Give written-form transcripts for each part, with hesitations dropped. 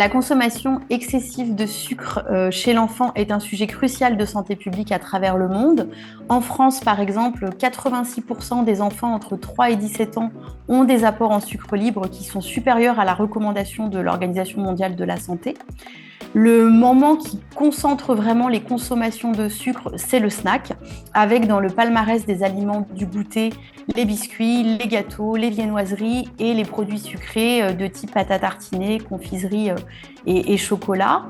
La consommation excessive de sucre chez l'enfant est un sujet crucial de santé publique à travers le monde. En France, par exemple, 86% des enfants entre 3 et 17 ans ont des apports en sucre libre qui sont supérieurs à la recommandation de l'Organisation mondiale de la santé. Le moment qui concentre vraiment les consommations de sucre, c'est le snack, avec dans le palmarès des aliments du goûter les biscuits, les gâteaux, les viennoiseries et les produits sucrés de type pâte à tartiner, confiserie et chocolat.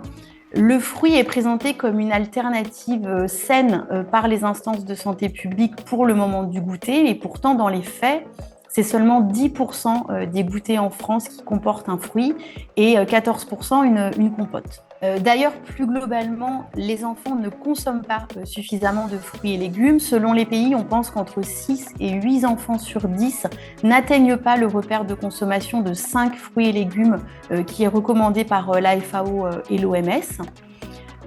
Le fruit est présenté comme une alternative saine par les instances de santé publique pour le moment du goûter, mais pourtant dans les faits, c'est seulement 10% des goûters en France qui comportent un fruit et 14% une compote. D'ailleurs, plus globalement, les enfants ne consomment pas suffisamment de fruits et légumes. Selon les pays, on pense qu'entre 6 et 8 enfants sur 10 n'atteignent pas le repère de consommation de 5 fruits et légumes qui est recommandé par la FAO et l'OMS.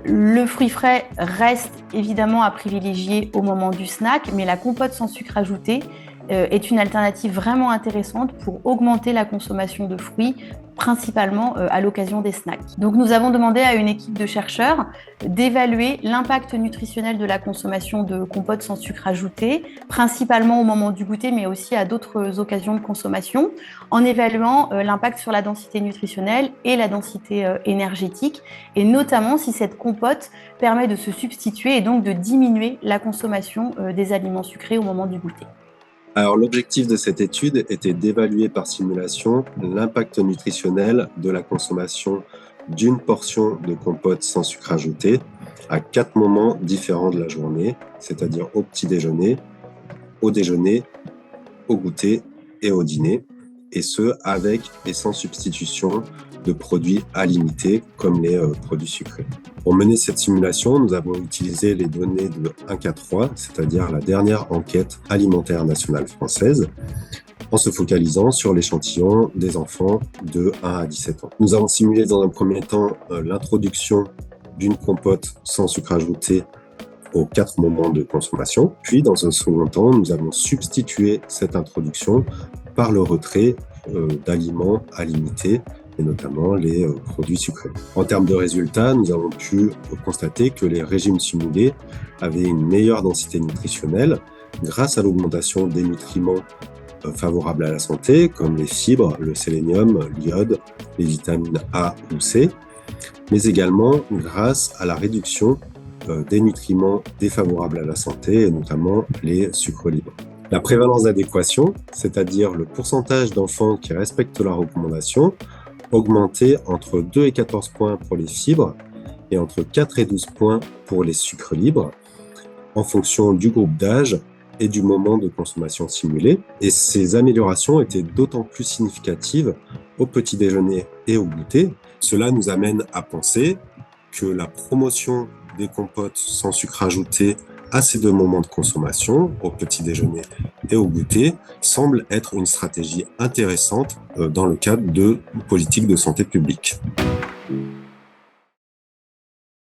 Le fruit frais reste évidemment à privilégier au moment du snack, mais la compote sans sucre ajouté est une alternative vraiment intéressante pour augmenter la consommation de fruits, principalement à l'occasion des snacks. Donc nous avons demandé à une équipe de chercheurs d'évaluer l'impact nutritionnel de la consommation de compotes sans sucre ajouté, principalement au moment du goûter, mais aussi à d'autres occasions de consommation, en évaluant l'impact sur la densité nutritionnelle et la densité énergétique, et notamment si cette compote permet de se substituer et donc de diminuer la consommation des aliments sucrés au moment du goûter. Alors, l'objectif de cette étude était d'évaluer par simulation l'impact nutritionnel de la consommation d'une portion de compote sans sucre ajouté à 4 moments différents de la journée, c'est-à-dire au petit déjeuner, au déjeuner, au goûter et au dîner, et ce, avec et sans substitution de produits à limiter, comme les produits sucrés. Pour mener cette simulation, nous avons utilisé les données de 1K3, c'est-à-dire la dernière enquête alimentaire nationale française, en se focalisant sur l'échantillon des enfants de 1 à 17 ans. Nous avons simulé dans un premier temps l'introduction d'une compote sans sucre ajouté aux 4 moments de consommation. Puis, dans un second temps, nous avons substitué cette introduction par le retrait d'aliments à limiter, et notamment les produits sucrés. En termes de résultats, nous avons pu constater que les régimes simulés avaient une meilleure densité nutritionnelle grâce à l'augmentation des nutriments favorables à la santé, comme les fibres, le sélénium, l'iode, les vitamines A ou C, mais également grâce à la réduction des nutriments défavorables à la santé, et notamment les sucres libres. La prévalence d'adéquation, c'est-à-dire le pourcentage d'enfants qui respectent la recommandation, augmentait entre 2 et 14 points pour les fibres et entre 4 et 12 points pour les sucres libres, en fonction du groupe d'âge et du moment de consommation simulé. Et ces améliorations étaient d'autant plus significatives au petit déjeuner et au goûter. Cela nous amène à penser que la promotion des compotes sans sucre ajouté à ces 2 moments de consommation, au petit déjeuner et au goûter, semble être une stratégie intéressante dans le cadre de politiques de santé publique.